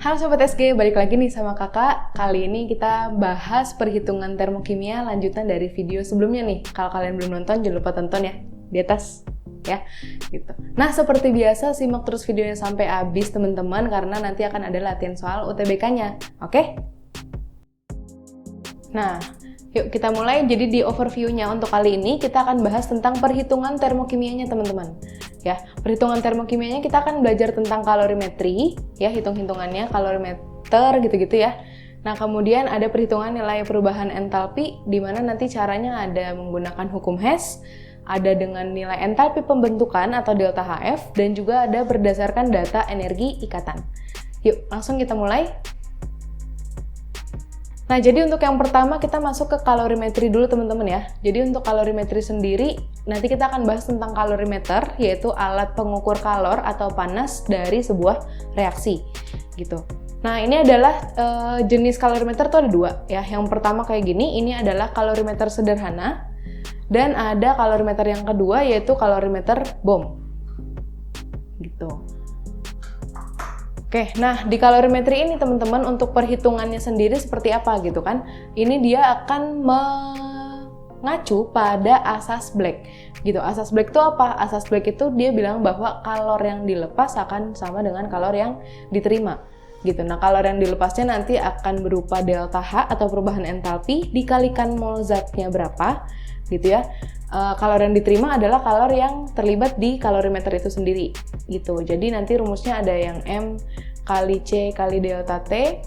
Halo Sobat SG, balik lagi nih sama kakak. Kali ini kita bahas perhitungan termokimia lanjutan dari video sebelumnya nih. Kalau kalian belum nonton, jangan lupa tonton ya, di atas ya gitu. Nah, seperti biasa simak terus videonya sampai habis teman-teman, karena nanti akan ada latihan soal UTBK-nya. Oke? Nah, yuk kita mulai. Jadi di overview-nya untuk kali ini kita akan bahas tentang perhitungan termokimianya teman-teman. Ya, perhitungan termokimianya kita akan belajar tentang kalorimetri, ya, hitung-hitungannya, kalorimeter gitu-gitu ya. Nah, kemudian ada perhitungan nilai perubahan entalpi, di mana nanti caranya ada menggunakan hukum Hess, ada dengan nilai entalpi pembentukan atau delta HF, dan juga ada berdasarkan data energi ikatan. Yuk, langsung kita mulai. Nah, jadi untuk yang pertama kita masuk ke kalorimetri dulu teman-teman ya. Jadi untuk kalorimetri sendiri, nanti kita akan bahas tentang kalorimeter, yaitu alat pengukur kalor atau panas dari sebuah reaksi, gitu. Nah, ini adalah jenis kalorimeter tuh ada dua ya. Yang pertama kayak gini, ini adalah kalorimeter sederhana, dan ada kalorimeter yang kedua yaitu kalorimeter bom, gitu. Oke, nah di kalorimetri ini teman-teman untuk perhitungannya sendiri seperti apa gitu kan? Ini dia akan mengacu pada asas Black gitu. Asas Black itu apa? Asas Black itu dia bilang bahwa kalor yang dilepas akan sama dengan kalor yang diterima gitu. Nah, kalor yang dilepasnya nanti akan berupa delta H atau perubahan entalpi dikalikan mol zatnya berapa gitu ya. Kalor yang diterima adalah kalor yang terlibat di kalorimeter itu sendiri gitu. Jadi nanti rumusnya ada yang M kali C kali delta T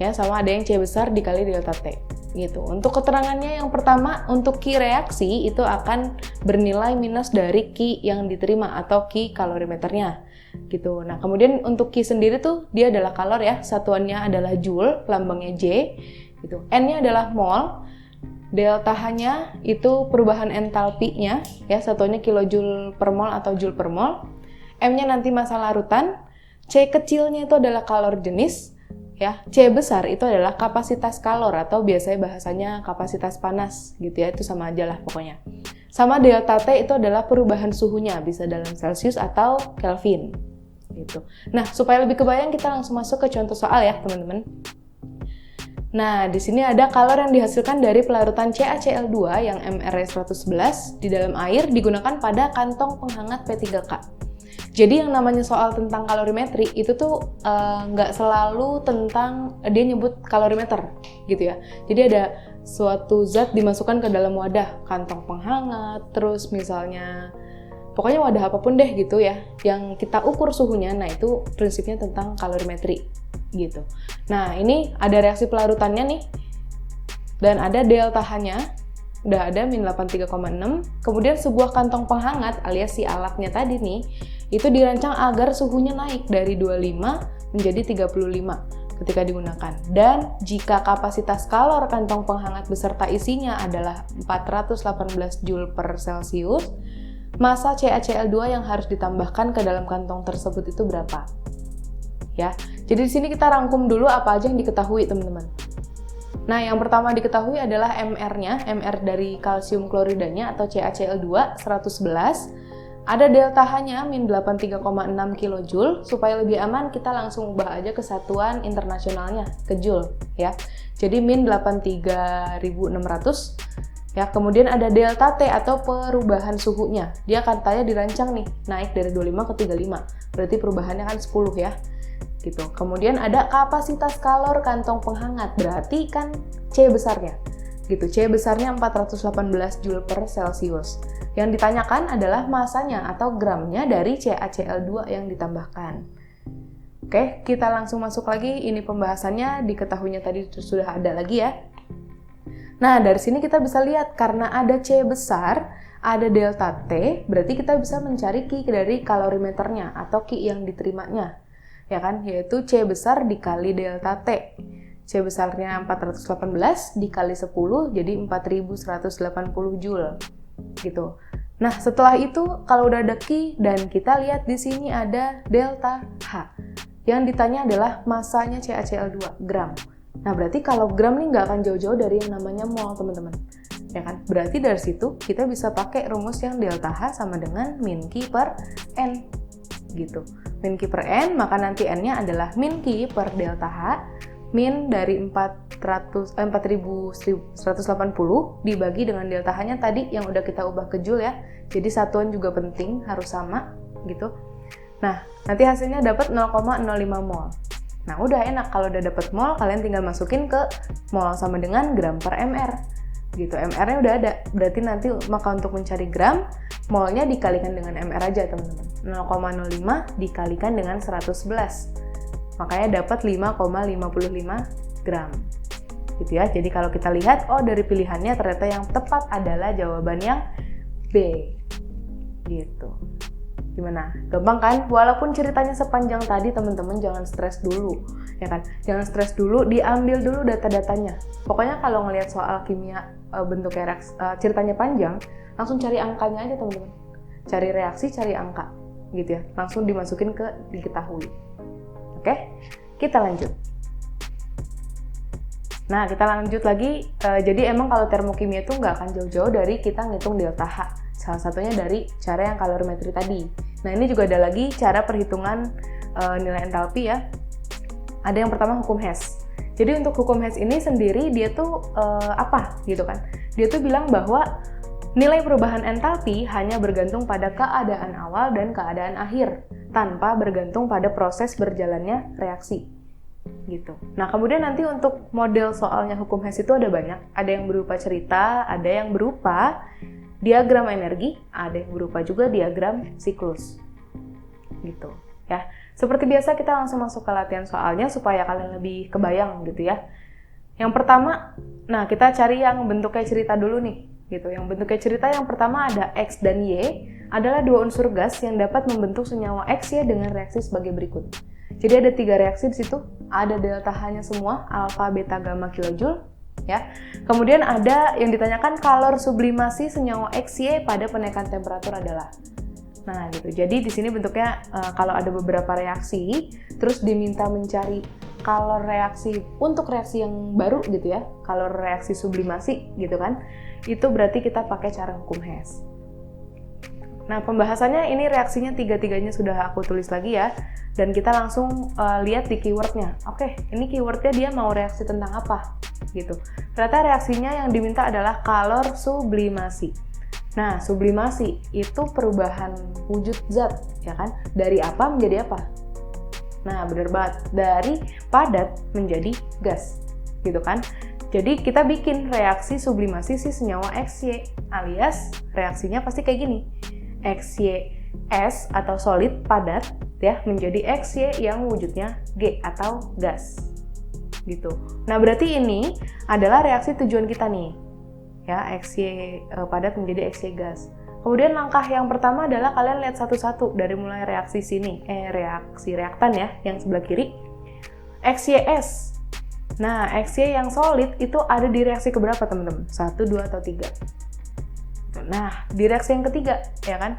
ya, sama ada yang C besar dikali delta T gitu. Untuk keterangannya yang pertama, untuk Q reaksi itu akan bernilai minus dari Q yang diterima atau Q kalorimeternya gitu. Nah, kemudian untuk Q sendiri tuh dia adalah kalor ya, satuannya adalah joule, lambangnya J gitu. N-nya adalah mol, delta H-nya itu perubahan entalpinya ya, satuannya kilojoule per mol atau joule per mol. M-nya nanti massa larutan, C kecilnya itu adalah kalor jenis ya, C besar itu adalah kapasitas kalor atau biasanya bahasanya kapasitas panas gitu ya, itu sama aja lah pokoknya. Sama delta T itu adalah perubahan suhunya, bisa dalam Celsius atau Kelvin gitu. Nah, supaya lebih kebayang kita langsung masuk ke contoh soal ya teman-teman. Nah, di sini ada kalor yang dihasilkan dari pelarutan CaCl2 yang mR111 di dalam air digunakan pada kantong penghangat P3K. Jadi yang namanya soal tentang kalorimetri itu tuh nggak selalu tentang dia nyebut kalorimeter gitu ya. Jadi ada suatu zat dimasukkan ke dalam wadah, kantong penghangat, terus misalnya pokoknya wadah apapun deh gitu ya, yang kita ukur suhunya. Nah, itu prinsipnya tentang kalorimetri gitu. Nah, ini ada reaksi pelarutannya nih, dan ada delta H-nya, udah ada min 83,6. Kemudian sebuah kantong penghangat alias si alatnya tadi nih, itu dirancang agar suhunya naik dari 25 menjadi 35 ketika digunakan. Dan jika kapasitas kalor kantong penghangat beserta isinya adalah 418 Joule per Celsius, massa CaCl2 yang harus ditambahkan ke dalam kantong tersebut itu berapa? Ya, jadi di sini kita rangkum dulu apa aja yang diketahui teman-teman. Nah, yang pertama diketahui adalah MR-nya, MR dari kalsium kloridanya atau CaCl2 111. Ada delta H-nya min 83,6 kJ. Supaya lebih aman kita langsung ubah aja ke satuan internasionalnya, ke Joule ya. Jadi min 83.600. Ya, kemudian ada delta T atau perubahan suhunya. Dia katanya dirancang nih naik dari 25 ke 35. Berarti perubahannya kan 10 ya. Gitu. Kemudian ada kapasitas kalor kantong penghangat, berarti kan C besarnya. Gitu. C besarnya 418 Joule per Celsius. Yang ditanyakan adalah masanya atau gramnya dari CaCl2 yang ditambahkan. Oke, kita langsung masuk lagi. Ini pembahasannya, diketahuinya tadi sudah ada lagi ya. Nah, dari sini kita bisa lihat karena ada C besar, ada delta T, berarti kita bisa mencari Q dari kalorimeternya atau Q yang diterimanya. Ya kan, yaitu C besar dikali delta T. C besarnya 418 dikali 10 jadi 4180 Joule gitu. Nah, setelah itu kalau udah ada Q dan kita lihat di sini ada delta H. Yang ditanya adalah masanya CaCl2 gram. Nah, berarti kalau gram nih nggak akan jauh-jauh dari yang namanya mol, teman-teman. Ya kan? Berarti dari situ kita bisa pakai rumus yang delta H sama dengan min Q per N gitu. min Q per N, maka nanti N-nya adalah min Q per delta H, min dari 4180 dibagi dengan delta H-nya tadi yang udah kita ubah ke Joule ya. Jadi satuan juga penting, harus sama gitu. Nah, nanti hasilnya dapat 0,05 mol. Nah, udah enak kalau udah dapat mol, kalian tinggal masukin ke mol sama dengan gram per mr. Gitu, mr-nya udah ada. Berarti nanti maka untuk mencari gram, molnya dikalikan dengan mr aja, teman-teman. 0,05 dikalikan dengan 111. Makanya dapat 5,55 gram. Gitu ya. Jadi kalau kita lihat, oh dari pilihannya ternyata yang tepat adalah jawaban yang B. Gitu. Gimana? Gampang kan? Walaupun ceritanya sepanjang tadi, teman-teman jangan stres dulu, ya kan? Jangan stres dulu, diambil dulu data-datanya. Pokoknya kalau ngelihat soal kimia bentuknya ceritanya panjang, langsung cari angkanya aja, teman-teman. Cari reaksi, cari angka, gitu ya. Langsung dimasukin ke diketahui. Oke? Kita lanjut. Nah, kita lanjut lagi. Jadi emang kalau termokimia itu nggak akan jauh-jauh dari kita ngitung delta H. Salah satunya dari cara yang kalorimetri tadi. Nah, ini juga ada lagi cara perhitungan nilai entalpi ya. Ada yang pertama hukum Hess. Jadi untuk hukum Hess ini sendiri dia tuh apa gitu kan? Dia tuh bilang bahwa nilai perubahan entalpi hanya bergantung pada keadaan awal dan keadaan akhir, tanpa bergantung pada proses berjalannya reaksi. Gitu. Nah, kemudian nanti untuk model soalnya hukum Hess itu ada banyak. Ada yang berupa cerita, ada yang berupa diagram energi, ada yang berupa juga diagram siklus. Gitu, ya. Seperti biasa kita langsung masuk ke latihan soalnya supaya kalian lebih kebayang gitu ya. Yang pertama, nah kita cari yang bentuknya cerita dulu nih, gitu. Yang bentuknya cerita yang pertama ada X dan Y adalah dua unsur gas yang dapat membentuk senyawa X, Y dengan reaksi sebagai berikut. Jadi ada 3 reaksi di situ, ada delta H-nya semua, alfa, beta, gamma kilojoule, ya. Kemudian ada yang ditanyakan kalor sublimasi senyawa X, Y pada penaikan temperatur adalah. Nah, gitu. Jadi di sini bentuknya kalau ada beberapa reaksi, terus diminta mencari kalor reaksi untuk reaksi yang baru gitu ya, kalor reaksi sublimasi gitu kan. Itu berarti kita pakai cara hukum Hess. Nah, pembahasannya ini reaksinya tiga-tiganya sudah aku tulis lagi ya. Dan kita langsung lihat di keywordnya. Oke, ini keywordnya dia mau reaksi tentang apa? Gitu. Ternyata reaksinya yang diminta adalah kalor sublimasi. Nah, sublimasi itu perubahan wujud zat, ya kan? Dari apa menjadi apa? Nah, benar banget. Dari padat menjadi gas, gitu kan? Jadi kita bikin reaksi sublimasi si senyawa XY, alias reaksinya pasti kayak gini. XYS atau solid padat ya menjadi XY yang wujudnya G atau gas. Gitu. Nah, berarti ini adalah reaksi tujuan kita nih. Ya, XY padat menjadi XY gas. Kemudian langkah yang pertama adalah kalian lihat satu-satu dari mulai reaksi sini, reaksi reaktan ya, yang sebelah kiri. XYS. Nah, XY yang solid itu ada di reaksi keberapa, teman-teman? 1, 2, atau 3? Nah, di reaksi yang ketiga, ya kan?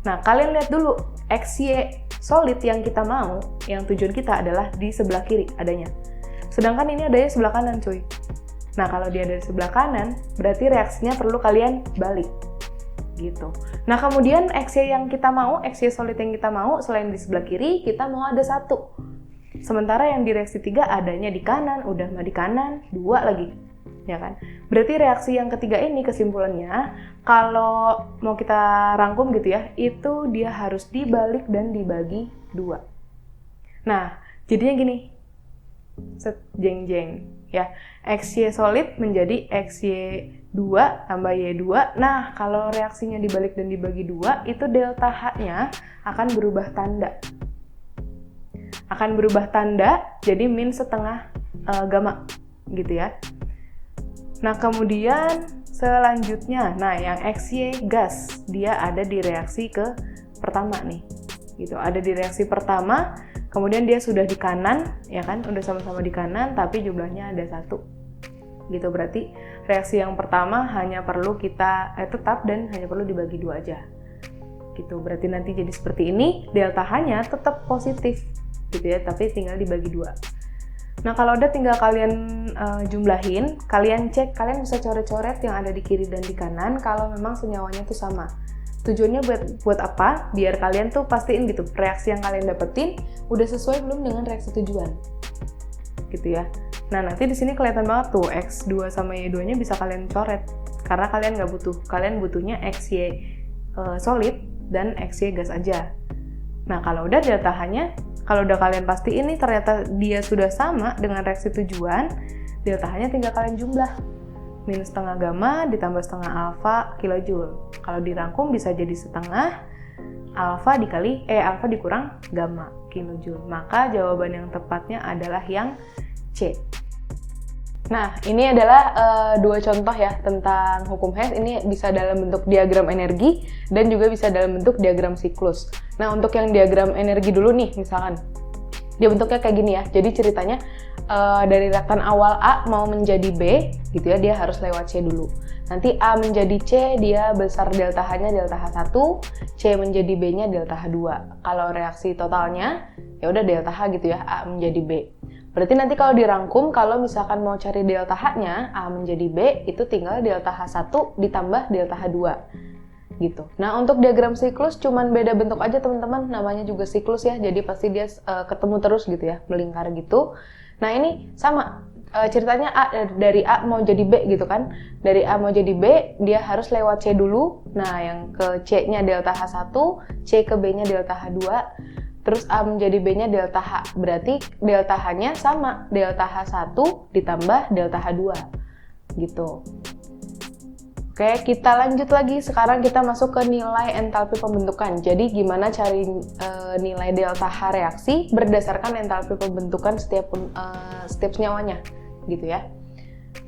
Nah, kalian lihat dulu, XY solid yang kita mau, yang tujuan kita adalah di sebelah kiri adanya. Sedangkan ini adanya sebelah kanan, cuy. Nah, kalau dia ada di sebelah kanan, berarti reaksinya perlu kalian balik. Gitu. Nah, kemudian XY yang kita mau, XY solid yang kita mau, selain di sebelah kiri, kita mau ada 1. Sementara yang di reaksi 3 adanya di kanan, udah mah di kanan, 2 lagi. Ya kan? Berarti reaksi yang ketiga ini kesimpulannya, kalau mau kita rangkum gitu ya, itu dia harus dibalik dan dibagi 2. Nah, jadinya gini. Set, jeng-jeng. Ya, XY solid menjadi XY2 tambah Y2. Nah, kalau reaksinya dibalik dan dibagi 2, itu delta H-nya akan berubah tanda. Akan berubah tanda jadi min setengah gamma gitu ya. Nah, kemudian selanjutnya, nah yang XY gas, dia ada di reaksi ke pertama nih. Gitu, ada di reaksi pertama. Kemudian dia sudah di kanan, ya kan? Udah sama-sama di kanan, tapi jumlahnya ada 1. Gitu, berarti reaksi yang pertama hanya perlu kita tetap dan hanya perlu dibagi 2 aja. Gitu, berarti nanti jadi seperti ini, delta H-nya tetap positif, gitu ya, tapi tinggal dibagi 2. Nah, kalau udah tinggal kalian jumlahin, kalian cek, kalian bisa coret-coret yang ada di kiri dan di kanan kalau memang senyawanya itu sama. Tujuannya buat apa? Biar kalian tuh pastiin gitu, reaksi yang kalian dapetin udah sesuai belum dengan reaksi tujuan. Gitu ya. Nah, nanti di sini kelihatan banget tuh X2 sama Y2-nya bisa kalian coret. Karena kalian nggak butuh. Kalian butuhnya XY solid dan XY gas aja. Nah, kalau udah delta H-nya, kalau udah kalian pastiin nih ternyata dia sudah sama dengan reaksi tujuan, delta H-nya tinggal kalian jumlah. Minus setengah gamma ditambah setengah alfa kilojoule. Kalau dirangkum bisa jadi setengah alfa dikurang gamma kilojoule. Maka jawaban yang tepatnya adalah yang C. Nah, ini adalah dua contoh ya tentang hukum Hess. Ini bisa dalam bentuk diagram energi dan juga bisa dalam bentuk diagram siklus. Nah, untuk yang diagram energi dulu nih, misalkan dia bentuknya kayak gini ya. Jadi ceritanya dari reaktan awal A mau menjadi B, gitu ya, dia harus lewat C dulu. Nanti A menjadi C, dia besar delta H-nya delta H1, C menjadi B-nya delta H2. Kalau reaksi totalnya, ya udah delta H gitu ya, A menjadi B. Berarti nanti kalau dirangkum, kalau misalkan mau cari delta H-nya, A menjadi B, itu tinggal delta H1 ditambah delta H2. Gitu. Nah, untuk diagram siklus cuman beda bentuk aja teman-teman, namanya juga siklus ya, jadi pasti dia ketemu terus gitu ya, melingkar gitu. Nah, ini sama, ceritanya dari A mau jadi B gitu kan, dari A mau jadi B, dia harus lewat C dulu. Nah, yang ke C-nya delta H1, C ke B-nya delta H2, terus A menjadi B-nya delta H, berarti delta H-nya sama, delta H1 ditambah delta H2, gitu. Oke, kita lanjut lagi. Sekarang kita masuk ke nilai entalpi pembentukan. Jadi gimana cari nilai delta H reaksi berdasarkan entalpi pembentukan setiap senyawanya, gitu ya.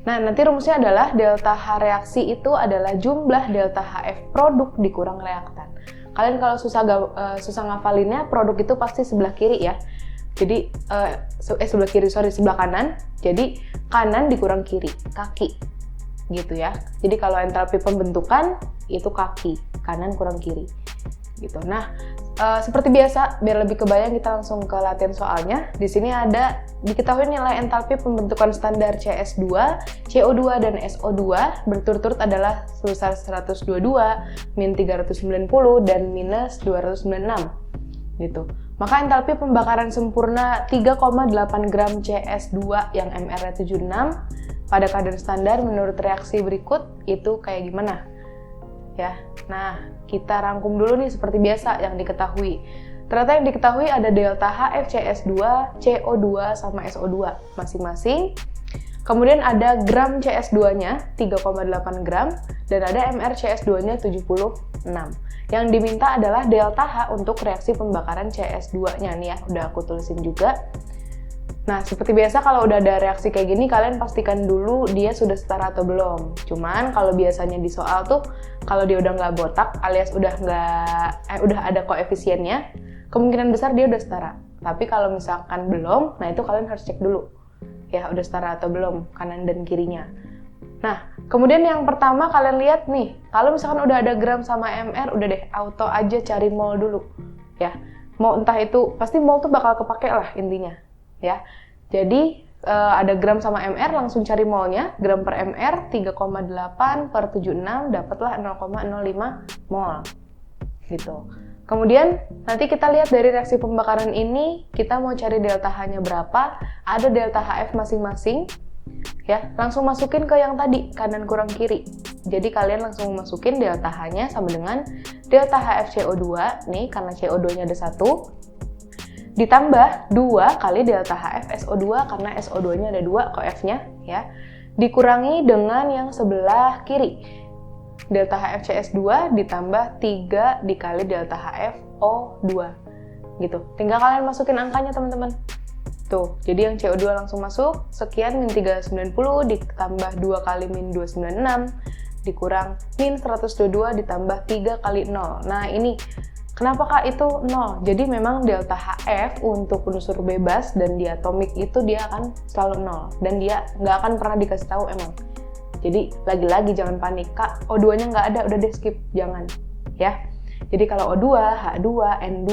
Nah, nanti rumusnya adalah delta H reaksi itu adalah jumlah delta HF produk dikurang reaktan. Kalian kalau susah ngafalinnya, produk itu pasti sebelah kiri ya. Jadi sebelah kanan. Jadi kanan dikurang kiri, kaki. Gitu ya. Jadi kalau entalpi pembentukan itu kaki, kanan kurang kiri. Gitu. Nah, seperti biasa, biar lebih kebayang kita langsung ke latihan soalnya. Di sini ada diketahui nilai entalpi pembentukan standar CS2, CO2 dan SO2 berturut-turut adalah sebesar 122, min 390 dan minus 296. Gitu. Maka entalpi pembakaran sempurna 3,8 gram CS2 yang MR-nya 76 pada kadar standar menurut reaksi berikut itu kayak gimana? Ya. Nah, kita rangkum dulu nih seperti biasa yang diketahui. Ternyata yang diketahui ada delta HFCS2, CO2 sama SO2 masing-masing. Kemudian ada gram CS2-nya 3,8 gram dan ada MrCS2-nya 76. Yang diminta adalah delta H untuk reaksi pembakaran CS2-nya nih ya, udah aku tulisin juga. Nah, seperti biasa kalau udah ada reaksi kayak gini, kalian pastikan dulu dia sudah setara atau belum. Cuman kalau biasanya di soal tuh, kalau dia udah nggak botak alias udah ada koefisiennya, kemungkinan besar dia udah setara. Tapi kalau misalkan belum, nah itu kalian harus cek dulu. Ya, udah setara atau belum, kanan dan kirinya. Nah, kemudian yang pertama kalian lihat nih, kalau misalkan udah ada gram sama MR, udah deh, auto aja cari mol dulu. Ya, mau entah itu, pasti mol tuh bakal kepake lah intinya. Ya, jadi ada gram sama MR, langsung cari molnya. Gram per MR 3,8 per 76 dapatlah 0,05 mol gitu. Kemudian nanti kita lihat dari reaksi pembakaran ini, kita mau cari delta H-nya berapa, ada delta HF masing-masing. Ya, langsung masukin ke yang tadi, kanan kurang kiri. Jadi kalian langsung masukin delta H-nya sama dengan delta HF CO2 nih, karena CO2-nya ada 1, ditambah 2 kali delta HF SO2 karena SO2-nya ada 2 koef-nya ya. Dikurangi dengan yang sebelah kiri. Delta HFCS2 ditambah 3 dikali delta HFO2. Gitu. Tinggal kalian masukin angkanya teman-teman. Tuh, jadi yang CO2 langsung masuk, sekian min 390 ditambah 2 kali min 296 dikurang min 122 ditambah 3 kali 0. Nah, ini kenapa Kak itu 0? Jadi memang delta HF untuk unsur bebas dan diatomik itu dia akan selalu 0. Dan dia nggak akan pernah dikasih tahu emang. Jadi lagi-lagi jangan panik, Kak O2-nya nggak ada, udah deh skip, jangan. Ya. Jadi kalau O2, H2, N2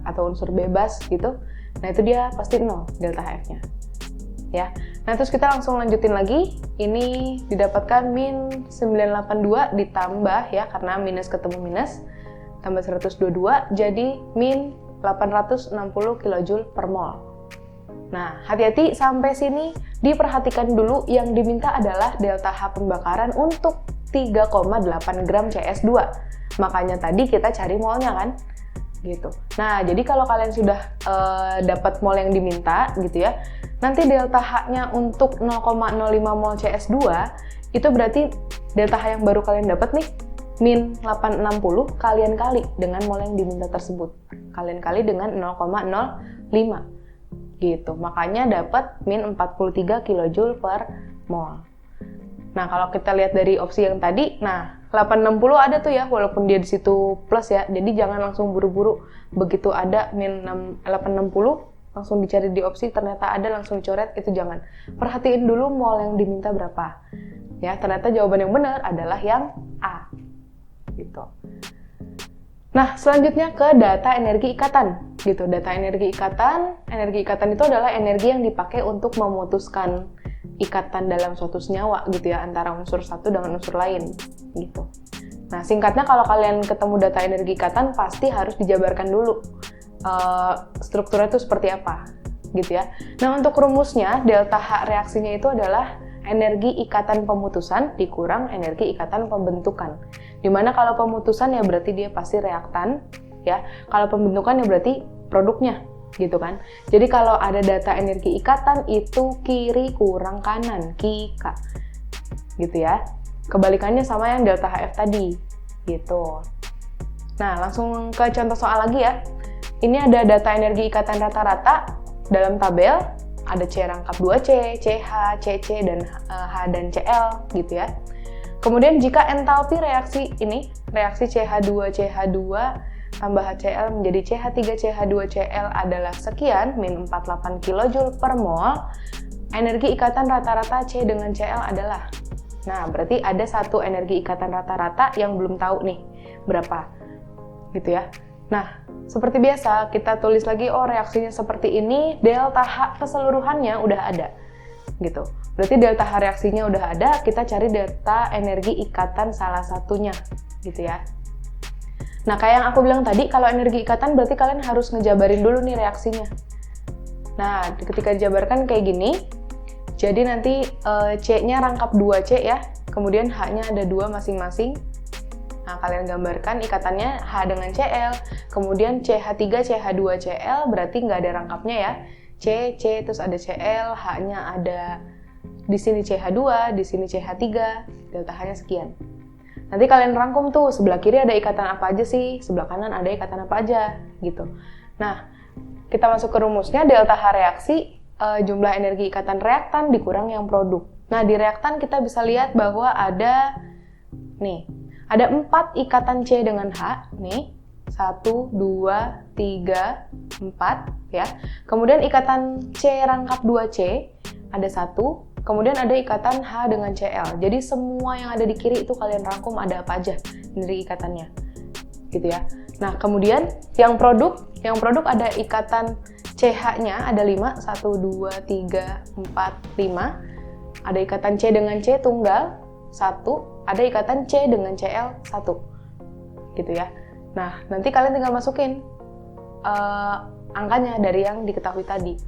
atau unsur bebas gitu, nah itu dia pasti 0 delta HF-nya. Ya. Nah terus kita langsung lanjutin lagi. Ini didapatkan min 982 ditambah ya, karena minus ketemu minus. tambah 122 jadi min 860 kJ per mol. Nah, hati-hati sampai sini diperhatikan dulu yang diminta adalah delta H pembakaran untuk 3,8 gram CS2. Makanya tadi kita cari molnya kan? Gitu. Nah, jadi kalau kalian sudah dapat mol yang diminta gitu ya, nanti delta H-nya untuk 0,05 mol CS2 itu berarti delta H yang baru kalian dapat nih min 860 kalian kali dengan mol yang diminta tersebut. Kalian kali dengan 0,05. Gitu, makanya dapat min 43 kJ per mol. Nah, kalau kita lihat dari opsi yang tadi, nah 860 ada tuh ya, walaupun dia di situ plus ya, jadi jangan langsung buru-buru begitu ada min 860 langsung dicari di opsi, ternyata ada langsung dicoret, itu jangan. Perhatiin dulu mol yang diminta berapa. Ya, ternyata jawaban yang benar adalah yang A. Gitu. Nah, selanjutnya ke data energi ikatan. Gitu, data energi ikatan itu adalah energi yang dipakai untuk memutuskan ikatan dalam suatu senyawa gitu ya, antara unsur satu dengan unsur lain gitu. Nah, singkatnya kalau kalian ketemu data energi ikatan pasti harus dijabarkan dulu strukturnya itu seperti apa gitu ya. Nah, untuk rumusnya delta H reaksinya itu adalah energi ikatan pemutusan dikurang energi ikatan pembentukan. Dimana kalau pemutusan ya berarti dia pasti reaktan ya, kalau pembentukan ya berarti produknya gitu kan. Jadi kalau ada data energi ikatan itu kiri kurang kanan, KIK gitu ya. Kebalikannya sama yang delta HF tadi gitu. Nah, langsung ke contoh soal lagi ya. Ini ada data energi ikatan rata-rata dalam tabel, ada C rangkap 2C, CH, CC, dan H dan CL gitu ya. Kemudian jika entalpi reaksi ini, reaksi CH2CH2 tambah HCl menjadi CH3CH2Cl adalah sekian, min 48 kJ per mol, energi ikatan rata-rata C dengan Cl adalah. Nah, berarti ada satu energi ikatan rata-rata yang belum tahu nih berapa, gitu ya. Nah, seperti biasa, kita tulis lagi, oh reaksinya seperti ini, delta H keseluruhannya udah ada. Gitu. Berarti delta H reaksinya udah ada, kita cari delta energi ikatan salah satunya, gitu ya. Nah, kayak yang aku bilang tadi, kalau energi ikatan berarti kalian harus ngejabarin dulu nih reaksinya. Nah, ketika dijabarkan kayak gini, jadi nanti C-nya rangkap 2C ya, kemudian H-nya ada 2 masing-masing. Nah, kalian gambarkan ikatannya H dengan Cl, kemudian CH3CH2Cl berarti nggak ada rangkapnya ya. C, terus ada Cl, H-nya ada di sini CH2, di sini CH3, delta H-nya sekian. Nanti kalian rangkum tuh, sebelah kiri ada ikatan apa aja sih, sebelah kanan ada ikatan apa aja, gitu. Nah, kita masuk ke rumusnya, delta H reaksi, jumlah energi ikatan reaktan dikurang yang produk. Nah, di reaktan kita bisa lihat bahwa ada 4 ikatan C dengan H, nih, 1, 2, 3, 4, ya. Kemudian ikatan C rangkap 2C, ada 1, kemudian ada ikatan H dengan Cl. Jadi semua yang ada di kiri itu kalian rangkum ada apa aja dari ikatannya. Gitu ya. Nah, kemudian yang produk ada ikatan CH-nya ada 5, 1, 2, 3, 4, 5. Ada ikatan C dengan C tunggal, 1. Ada ikatan C dengan Cl, 1. Gitu ya. Nah, nanti kalian tinggal masukin angkanya dari yang diketahui tadi.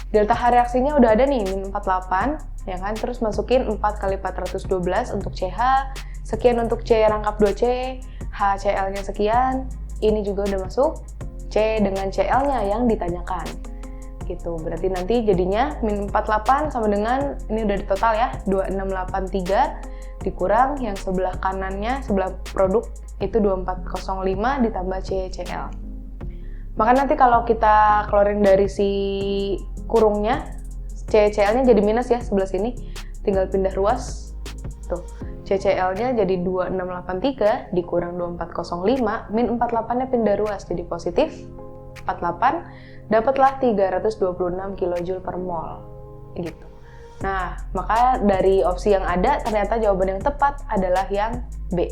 Delta H reaksinya udah ada nih, min 48, ya kan? Terus masukin 4 kali 412 untuk CH, sekian untuk C rangkap 2C, HCl-nya sekian, ini juga udah masuk, C dengan CL-nya yang ditanyakan. Gitu, berarti nanti jadinya min 48 sama dengan, ini udah di total ya, 2683 dikurang yang sebelah kanannya, sebelah produk, itu 2405 ditambah CCl. Maka nanti kalau kita keluarin dari si kurungnya, CCl-nya jadi minus ya sebelah sini, tinggal pindah ruas tuh, CCl-nya jadi 2683 dikurang 2405, min 48-nya pindah ruas jadi positif 48, dapatlah 326 kJ per mol gitu. Nah, maka dari opsi yang ada ternyata jawaban yang tepat adalah yang B.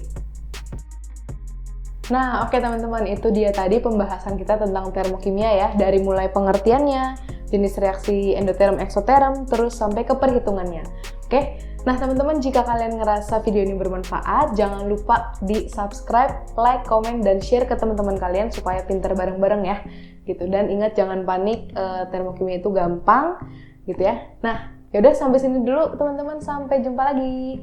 Nah, oke teman-teman, itu dia tadi pembahasan kita tentang termokimia ya, dari mulai pengertiannya, jenis reaksi endoterm eksoterm, terus sampai ke perhitungannya. Oke, Nah teman-teman, jika kalian ngerasa video ini bermanfaat, jangan lupa di subscribe, like, komen, dan share ke teman-teman kalian supaya pinter bareng-bareng ya gitu. Dan ingat jangan panik, termokimia itu gampang gitu ya. Nah yaudah sampai sini dulu teman-teman, sampai jumpa lagi.